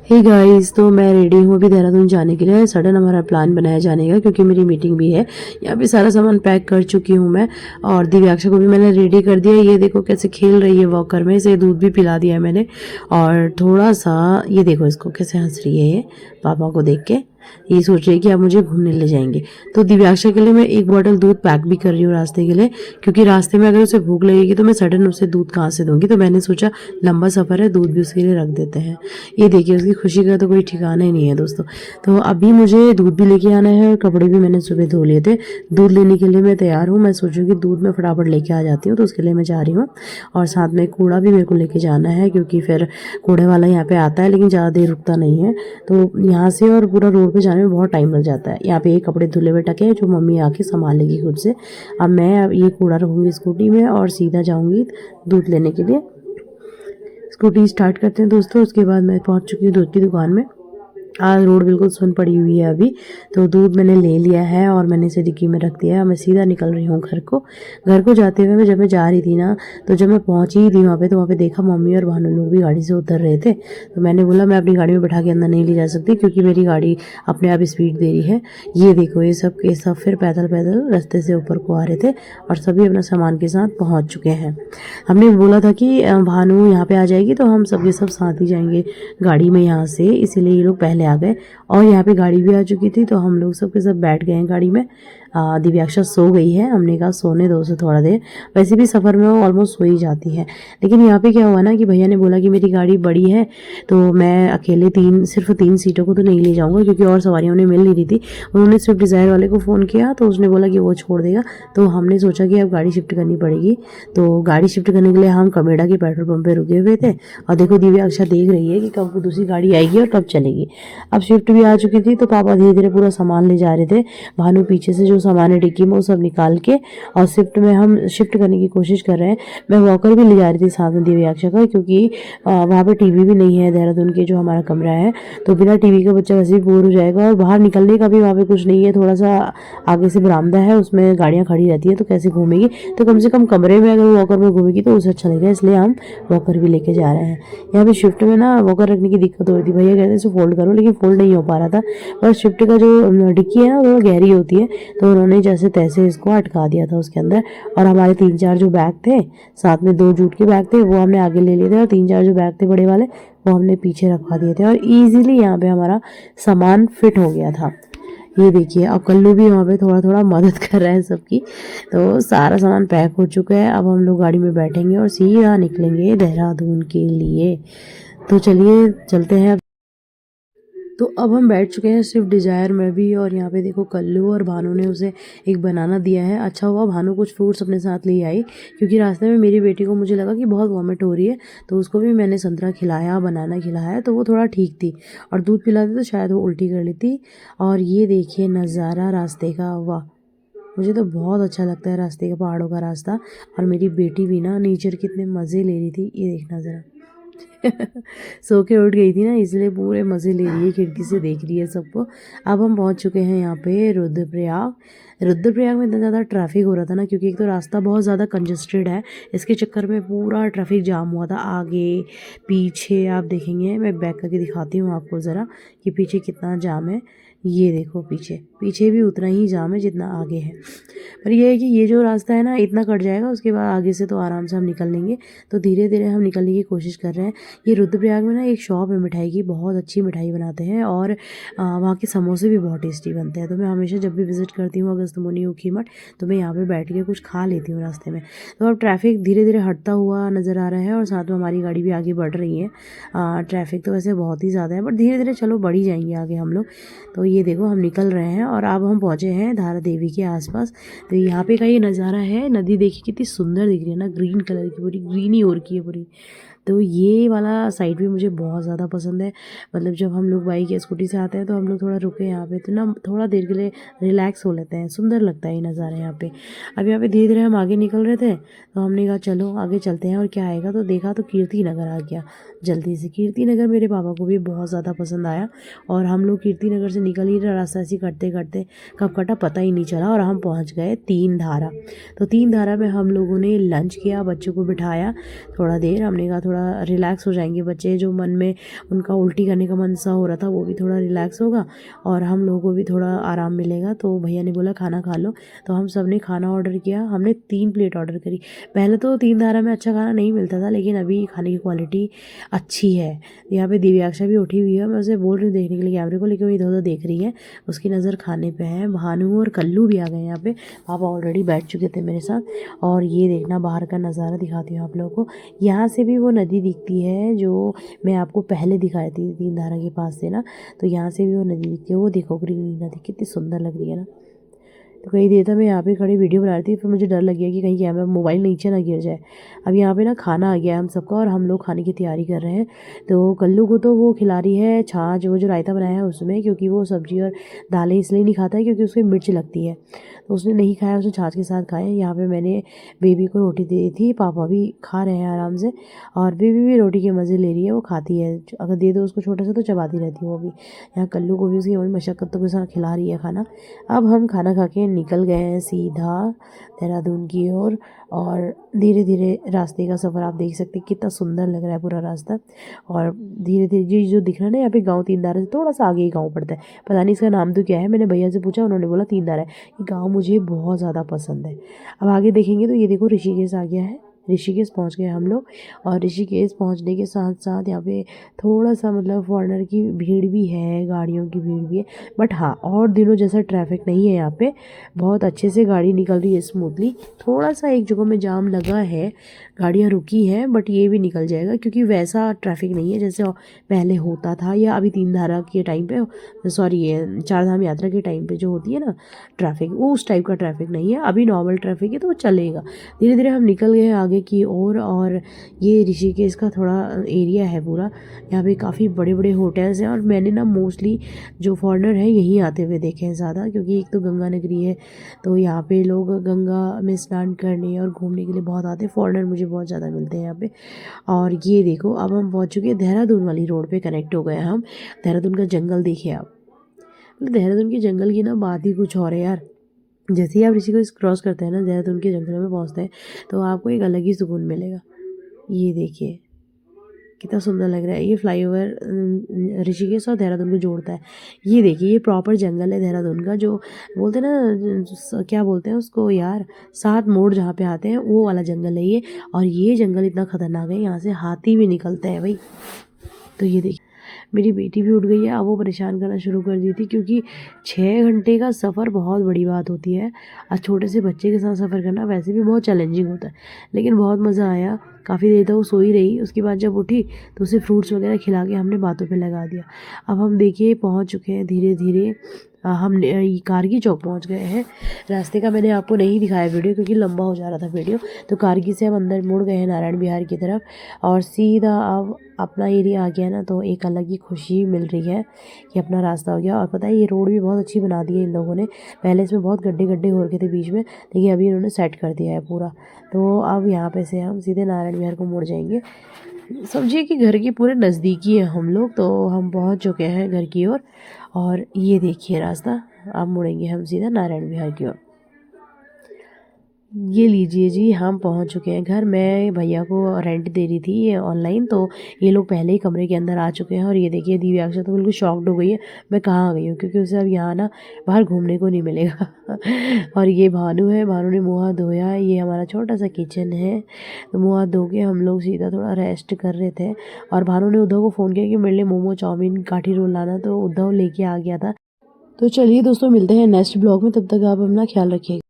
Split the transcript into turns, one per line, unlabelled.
Hey guys, तो मैं ready हूँ अभी देहरादून जाने के लिए। सडन हमारा प्लान बनाया जाने का, क्योंकि मेरी मीटिंग भी है। यहाँ पे सारा सामान पैक कर चुकी हूँ मैं, और दिव्याक्षा को भी मैंने रेडी कर दिया। ये देखो कैसे खेल रही है वॉकर में, इसे दूध भी पिला दिया है मैंने। और थोड़ा सा ये देखो इसको कैसे हंस रही है ये पापा को देख के। ये सोच रही है कि आप मुझे घूमने ले जाएंगे। तो दिव्याक्षा के लिए मैं एक बॉटल दूध पैक भी कर रही हूँ रास्ते के लिए, क्योंकि रास्ते में अगर उसे भूख लगेगी तो मैं सडन उसे दूध कहाँ से दूंगी। तो मैंने सोचा लंबा सफ़र है, दूध भी उसके लिए रख देते हैं। ये देखिए उसकी खुशी का तो कोई ठिकाना ही नहीं है दोस्तों। तो अभी मुझे दूध भी लेके आना है और कपड़े भी मैंने सुबह धो लिए थे। दूध लेने के लिए मैं तैयार हूँ। मैं सोचूँ कि दूध मैं फटाफट लेके आ जाती हूँ, तो उसके लिए मैं जा रही हूँ। और साथ में कूड़ा भी मेरे को लेके जाना है, क्योंकि फिर कूड़े वाला यहाँ पे आता है लेकिन ज़्यादा देर रुकता नहीं है। तो यहाँ से और पूरा रोड पे जाने में बहुत टाइम लग जाता है। यहाँ पे एक कपड़े धुले हुए टके हैं जो मम्मी आके संभाल लेगी खुद से। अब मैं ये कूड़ा रखूँगी स्कूटी में और सीधा जाऊँगी दूध लेने के लिए। स्कूटी स्टार्ट करते हैं दोस्तों। उसके बाद मैं पहुँच चुकी हूँ दूध की दुकान में। आज रोड बिल्कुल सुन पड़ी हुई है अभी। तो दूध मैंने ले लिया है और मैंने इसे डिक्की में रख दिया है। मैं सीधा निकल रही हूँ घर को। घर को जाते हुए मैं जब मैं जा रही थी ना, तो जब मैं पहुँची ही थी वहाँ पे, तो वहाँ पे देखा मम्मी और भानु लोग भी गाड़ी से उतर रहे थे। तो मैंने बोला मैं अपनी गाड़ी में बैठा के अंदर नहीं ले जा सकती, क्योंकि मेरी गाड़ी अपने आप स्पीड दे रही है। ये देखो ये सब के सब फिर पैदल पैदल रास्ते से ऊपर को आ रहे थे, और सभी अपना सामान के साथ पहुँच चुके हैं। हमने बोला था कि भानु यहाँ पे आ जाएगी तो हम सब के सब साथ ही जाएंगे गाड़ी में यहाँ से, इसीलिए ये लोग पहले आ गए। और यहाँ पे गाड़ी भी आ चुकी थी, तो हम लोग सब के सब बैठ गए हैं गाड़ी में। दिव्याक्षा सो गई है। हमने कहा सोने दो उसे थोड़ा देर, वैसे भी सफ़र में वो ऑलमोस्ट सो ही जाती है। लेकिन यहाँ पे क्या हुआ ना कि भैया ने बोला कि मेरी गाड़ी बड़ी है, तो मैं अकेले सिर्फ तीन सीटों को तो नहीं ले जाऊँगा, क्योंकि और सवारियाँ उन्हें मिल नहीं रही थी। उन्होंने स्विफ्ट डिज़ायर वाले को फ़ोन किया, तो उसने बोला कि वो छोड़ देगा। तो हमने सोचा कि अब गाड़ी शिफ्ट करनी पड़ेगी। तो गाड़ी शिफ्ट करने के लिए हम कमेडा के पेट्रोल पंप पे रुके हुए थे। और देखो दिव्याक्षा देख रही है कि कब दूसरी गाड़ी आएगी और कब चलेगी। अब शिफ्ट भी आ चुकी थी, तो पापा धीरे धीरे पूरा सामान ले जा रहे थे। भानु पीछे से जो सामान है डिक्की में वो सब निकाल के, और हम शिफ्ट करने की कोशिश कर रहे हैं। मैं वॉकर भी ले जा रही थी साथ में दिव्याक्षा का, क्योंकि वहाँ पे टीवी भी नहीं है देहरादून के जो हमारा कमरा है। तो बिना टीवी का बच्चा वैसे भी बोर हो जाएगा, और बाहर निकलने का भी वहाँ पे कुछ नहीं है। थोड़ा सा आगे से बरामदा है, उसमें गाड़ियाँ खड़ी रहती है, तो कैसे घूमेगी। तो कम से कम कमरे में अगर वॉकर में घूमेगी तो उसे अच्छा लगेगा, इसलिए हम वॉकर भी लेके जा रहे हैं। यहाँ पे शिफ्ट में ना वॉकर रखने की दिक्कत हो रही थी। भैया कहते इसे फोल्ड करो, लेकिन फोल्ड नहीं हो पा रहा था। और शिफ्ट का जो डिक्की है ना वो गहरी होती है, तो उन्होंने जैसे तैसे इसको अटका दिया था उसके अंदर। और हमारे 3-4 जो बैग थे, साथ में 2 जूट के बैग थे, वो हमने आगे ले लिए थे, और 3-4 जो बैग थे बड़े वाले वो हमने पीछे रखवा दिए थे। और ईजिली यहाँ पे हमारा सामान फिट हो गया था। ये देखिए अब कल्लू भी वहाँ पे थोड़ा थोड़ा मदद कर रहा है सबकी। तो सारा सामान पैक हो चुका है। अब हम लोग गाड़ी में बैठेंगे और सीधा निकलेंगे देहरादून के लिए। तो चलिए चलते हैं। तो अब हम बैठ चुके हैं स्विफ्ट डिज़ायर में भी, और यहाँ पे देखो कल्लू और भानु ने उसे एक बनाना दिया है। अच्छा हुआ भानु कुछ फ्रूट्स अपने साथ ले आई, क्योंकि रास्ते में मेरी बेटी को मुझे लगा कि बहुत वॉमिट हो रही है, तो उसको भी मैंने संतरा खिलाया, बनाना खिलाया, तो वो थोड़ा ठीक थी। और दूध पिलाते तो शायद वो उल्टी कर लेती। और ये देखिए नज़ारा रास्ते का, वाह! मुझे तो बहुत अच्छा लगता है रास्ते का, पहाड़ों का रास्ता। और मेरी बेटी भी ना नेचर के इतने मज़े ले रही थी, ये देखना ज़रा। सो के उठ गई थी ना, इसलिए पूरे मज़े ले रही है, खिड़की से देख रही है सबको। अब हम पहुंच चुके हैं यहाँ पे रुद्रप्रयाग। रुद्रप्रयाग में इतना ज़्यादा ट्रैफिक हो रहा था ना, क्योंकि एक तो रास्ता बहुत ज़्यादा कंजस्टेड है, इसके चक्कर में पूरा ट्रैफिक जाम हुआ था। आगे पीछे आप देखेंगे, मैं बैक करके दिखाती हूँ आपको ज़रा कि पीछे कितना जाम है। ये देखो पीछे पीछे भी उतना ही जाम है जितना आगे है। पर यह है कि ये जो रास्ता है ना इतना कट जाएगा, उसके बाद आगे से तो आराम से हम निकल लेंगे। तो धीरे धीरे हम निकलने की कोशिश कर रहे हैं। ये रुद्रप्रयाग में ना एक शॉप है मिठाई की, बहुत अच्छी मिठाई बनाते हैं, और वहाँ के समोसे भी बहुत टेस्टी बनते हैं। तो मैं हमेशा जब भी विज़िट करती हूँ अगस्त्यमुनि ऊखीमठ, तो मैं यहाँ पे बैठ के कुछ खा लेती हूँ रास्ते में। तो अब ट्रैफिक धीरे धीरे हटता हुआ नज़र आ रहा है, और साथ में हमारी गाड़ी भी आगे बढ़ रही है। ट्रैफिक तो वैसे बहुत ही ज़्यादा है, बट धीरे धीरे चलो बढ़ ही जाएंगे आगे हम लोग। तो ये देखो हम निकल रहे हैं, और अब हम पहुँचे हैं धारा देवी के आसपास। तो यहाँ पे का ये नज़ारा है, नदी देखिए कितनी सुंदर दिख रही है ना, ग्रीन कलर की, पूरी ग्रीनी हो रखी है पूरी। तो ये वाला साइड भी मुझे बहुत ज़्यादा पसंद है। मतलब जब हम लोग बाइक या स्कूटी से आते हैं तो हम लोग थोड़ा रुके यहाँ पे, तो ना थोड़ा देर के लिए रिलैक्स हो लेते हैं, सुंदर लगता है ये नज़ारा यहाँ पे। अब यहाँ पे धीरे धीरे हम आगे निकल रहे थे, तो हमने कहा चलो आगे चलते हैं और क्या आएगा। तो देखा तो कीर्ति नगर आ गया जल्दी से। कीर्ति नगर मेरे पापा को भी बहुत ज़्यादा पसंद आया, और हम लोग कीर्ति नगर से निकल ही रहे, रास्ता ऐसे करते करते कब कटा पता ही नहीं चला, और हम पहुँच गए 3 धारा। तो 3 धारा में हम लोगों ने लंच किया, बच्चों को बिठाया थोड़ा देर। हमने कहा थोड़ा थोड़ा रिलैक्स हो जाएंगे बच्चे, जो मन में उनका उल्टी करने का मन सा हो रहा था वो भी थोड़ा रिलैक्स होगा और हम लोगों को भी थोड़ा आराम मिलेगा। तो भैया ने बोला खाना खा लो, तो हम सब ने खाना ऑर्डर किया। हमने 3 प्लेट ऑर्डर करी। पहले तो तीनधारा में अच्छा खाना नहीं मिलता था, लेकिन अभी खाने की क्वालिटी अच्छी है। यहाँ पे दिव्याक्षा भी उठी हुई है, मैं उसे बोल रही हूँ देखने के लिए कैमरे को, लेकिन वो इधर उधर देख रही है, उसकी नज़र खाने पे है। भानु और कल्लू भी आ गए यहाँ पे, पापा ऑलरेडी बैठ चुके थे मेरे साथ। और ये देखना बाहर का नज़ारा दिखाती हूँ आप लोगों को। यहाँ से भी वो नदी दिखती है जो मैं आपको पहले दिखाई थी तीनधारा के पास से ना, तो यहाँ से भी वो नदी दिखती है। वो देखो ग्रीन नदी कितनी सुंदर लग रही है ना। तो कई देर तक मैं यहाँ पे खड़ी वीडियो बना रही थी, फिर मुझे डर लग गया कि कहीं कैमरा मोबाइल नीचे ना गिर जाए। अब यहाँ पे ना खाना आ गया है हम सबका और हम लोग खाने की तैयारी कर रहे हैं। तो कल्लू को तो वो खिला रही है छाछ, वो जो रायता बनाया है उसमें, क्योंकि वो सब्जी और दालें इसलिए नहीं खाता है क्योंकि उसमें मिर्च लगती है, तो उसने नहीं खाया, उसने छाछ के साथ खाए। यहाँ पे मैंने बेबी को रोटी दे दी थी, पापा भी खा रहे हैं आराम से, और बेबी भी रोटी के मज़े ले रही है, वो खाती है। अगर दे दो उसको छोटा सा तो चबाती रहती है वो भी। यहाँ कल्लू को भी उसकी मम्मी मशक्क़तों के साथ खिला रही है खाना। अब हम खाना खा के निकल गए हैं सीधा देहरादून की ओर, और धीरे धीरे रास्ते का सफ़र आप देख सकते हैं कितना सुंदर लग रहा है पूरा रास्ता। और धीरे धीरे ये जो दिख रहा है ना, यहाँ पे गांव तीनधारा से थोड़ा सा आगे ही गांव पड़ता है, पता नहीं इसका नाम तो क्या है, मैंने भैया से पूछा, उन्होंने बोला तीनधारा है। ये गांव मुझे बहुत ज़्यादा पसंद है। अब आगे देखेंगे तो ये देखो ऋषिकेश आ गया है। ऋषिकेश पहुंच गए हम लोग, और ऋषिकेश पहुंचने के साथ साथ यहाँ पे थोड़ा सा मतलब फॉरेनर की भीड़ भी है, गाड़ियों की भीड़ भी है, बट हाँ और दिनों जैसा ट्रैफिक नहीं है। यहाँ पे बहुत अच्छे से गाड़ी निकल रही है स्मूथली। थोड़ा सा एक जगह में जाम लगा है, गाड़ियाँ रुकी हैं, बट ये भी निकल जाएगा क्योंकि वैसा ट्रैफिक नहीं है जैसे पहले होता था, या अभी तीनधारा के टाइम पे, सॉरी ये चारधाम यात्रा के टाइम पे जो होती है ना ट्रैफिक, वो उस टाइप का ट्रैफिक नहीं है। अभी नॉर्मल ट्रैफिक है तो वो चलेगा। धीरे धीरे हम निकल गए आगे की ओर, और ये ऋषिकेश का थोड़ा एरिया है पूरा। यहाँ पे काफ़ी बड़े बड़े होटल्स हैं, और मैंने ना मोस्टली जो फॉरेनर हैं यहीं आते हुए देखे हैं ज़्यादा, क्योंकि एक तो गंगा नगरी है, तो यहाँ पे लोग गंगा में स्नान करने और घूमने के लिए बहुत आते हैं। फॉरेनर मुझे बहुत ज़्यादा मिलते हैं यहाँ पे। और ये देखो अब हम पहुँच चुके हैं देहरादून वाली रोड पे, कनेक्ट हो गए हम। देहरादून का जंगल देखिए आप, मतलब देहरादून के जंगल की ना बात ही कुछ और है यार। जैसे ही आप ऋषिकेश क्रॉस करते हैं ना, देहरादून के जंगलों में पहुँचते हैं, तो आपको एक अलग ही सुकून मिलेगा। ये देखिए कितना सुंदर लग रहा है। ये फ्लाईओवर ऋषिकेश और देहरादून को जोड़ता है। ये देखिए ये प्रॉपर जंगल है देहरादून का, जो बोलते हैं ना क्या बोलते हैं उसको यार, 7 मोड़ जहाँ पे आते हैं वो वाला जंगल है ये। और ये जंगल इतना खतरनाक है, यहाँ से हाथी भी निकलते हैं भाई। तो ये देखिए मेरी बेटी भी उठ गई है, अब वो परेशान करना शुरू कर दी थी, क्योंकि 6 घंटे का सफ़र बहुत बड़ी बात होती है, और छोटे से बच्चे के साथ सफ़र करना वैसे भी बहुत चैलेंजिंग होता है। लेकिन बहुत मज़ा आया। काफ़ी देर तक वो सोई रही, उसके बाद जब उठी तो उसे फ्रूट्स वगैरह खिला के हमने बातों पे लगा दिया। अब हम देखिए पहुंच चुके हैं धीरे धीरे, हम कारगी चौक पहुंच गए हैं। रास्ते का मैंने आपको नहीं दिखाया वीडियो, क्योंकि लंबा हो जा रहा था वीडियो। तो कारगी से हम अंदर मुड़ गए हैं नारायण विहार की तरफ, और सीधा अब अपना एरिया आ गया ना, तो एक अलग ही खुशी मिल रही है कि अपना रास्ता हो गया। और पता है ये रोड भी बहुत अच्छी बना दी है इन लोगों ने। पहले इसमें बहुत गड्ढे गड्ढे हो रखे थे बीच में, लेकिन अभी इन्होंने सेट कर दिया है पूरा। तो अब यहाँ पे से हम सीधे नारायण विहार को मुड़ जाएंगे। समझिए कि घर के पूरे नज़दीकी हैं हम लोग, तो हम पहुँच चुके हैं घर की ओर। और ये देखिए रास्ता, अब मुड़ेंगे हम सीधा नारायण विहार की ओर। ये लीजिए जी हम पहुंच चुके हैं घर। मैं भैया को रेंट दे रही थी ऑनलाइन, तो ये लोग पहले ही कमरे के अंदर आ चुके हैं। और ये देखिए दिव्यांशा तो बिल्कुल शॉक्ड हो गई है, मैं कहाँ आ गई हूँ, क्योंकि उसे अब यहाँ ना बाहर घूमने को नहीं मिलेगा। और ये भानु है, भानु ने मुँह हाथ धोया। ये हमारा छोटा सा किचन है, तो मुँह हाथ धो के हम लोग सीधा थोड़ा रेस्ट कर रहे थे। और भानु ने उद्धव को फ़ोन किया कि मेरे लिए मोमो चाउमीन काठी रोल लाना, तो उद्धव लेके आ गया था। तो चलिए दोस्तों मिलते हैं नेक्स्ट ब्लॉग में, तब तक आप अपना ख्याल रखिएगा।